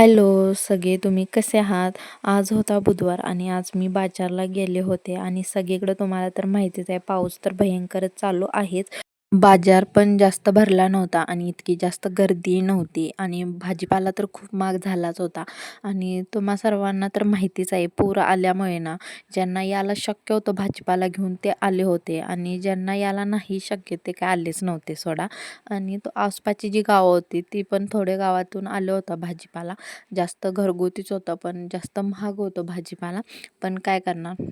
Hello सगळे तुम्ही कसे आहात? आज होता बुधवार आणि आज मी बाजारला गेले होते आणि सगळीकडे तुम्हाला तर माहितीच आहे पाऊस तर भयंकरच चालू आहेच. बाजार पण जास्त भरला नव्हता आणि इतकी जास्त गर्दी नव्हती आणि भाजीपाला तर खूप महाग झालाच होता. आणि तुम्हा सर्वांना तर माहितीच आहे पूर आल्यामुळे ना ज्यांना यायला शक्य होतं भाजीपाला घेऊन ते आले होते आणि ज्यांना यायला नाही शक्य ते काय आलेच नव्हते सोडा. आणि तो आसपासची जी गावं होती ती पण थोड्या गावातून आलं होतं भाजीपाला. जास्त घरगुतीच होतं पण जास्त महाग होतं भाजीपाला. पण काय करणार?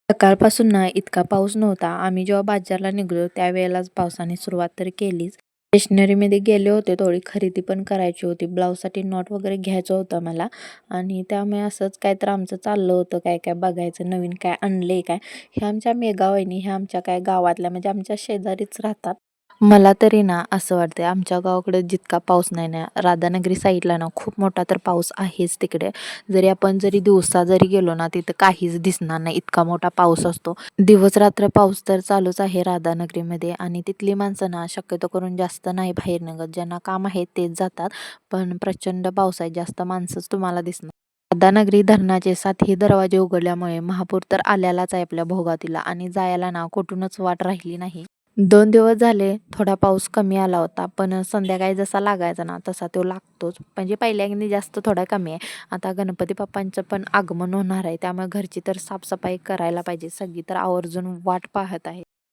सकाळपासून ना इतका पाऊस नव्हता. आम्ही जेव्हा बाजारला निघालो त्यावेळेलाच पावसाने सुरुवात तर केलीच. स्टेशनरीमध्ये गेले होते, थोडी खरेदी पण करायची होती. ब्लाऊजसाठी नॉट वगैरे घ्यायचं होतं मला आणि त्यामुळे असंच काय तर आमचं चाललं होतं, काय काय बघायचं, नवीन काय आणलंय काय. ह्या आमच्या मेघा वहिनी ह्या आमच्या काय गावातल्या म्हणजे आमच्या शेजारीच राहतात. मला तरी ना असं वाटतंय आमच्या गावाकडे जितका पाऊस नाही ना, राधानगरी साईडला ना खूप मोठा तर पाऊस आहेच तिकडे. जरी आपण दिवसा जरी गेलो ना तिथं काहीच दिसणार नाही, इतका मोठा पाऊस असतो. दिवस रात्र पाऊस तर चालूच आहे राधानगरीमध्ये आणि तिथली माणसं ना शक्यतो करून जास्त नाही बाहेर निघत. ज्यांना काम आहे तेच जातात. पण प्रचंड पाऊस आहे, जास्त माणसंच तुम्हाला दिसणार. राधानगरी धरणाचे 7ही दरवाजे उघडल्यामुळे महापूर तर आल्यालाच आहे आपल्या भोगातीला आणि जायला ना कुठूनच वाट राहिली नाही. 2 दिवस झाले थोडा पाऊस कमी आला होता, पण संध्याकाळी जसा लागायचा ना तसा तो लागतोच. म्हणजे पहिल्याने जास्त थोडा कमी आहे. आता गणपती बाप्पांचं पण आगमन होणार आहे त्यामुळे घरची तर साफसफाई करायला पाहिजे. सगळी तर आवर्जून वाट पाहत आहे.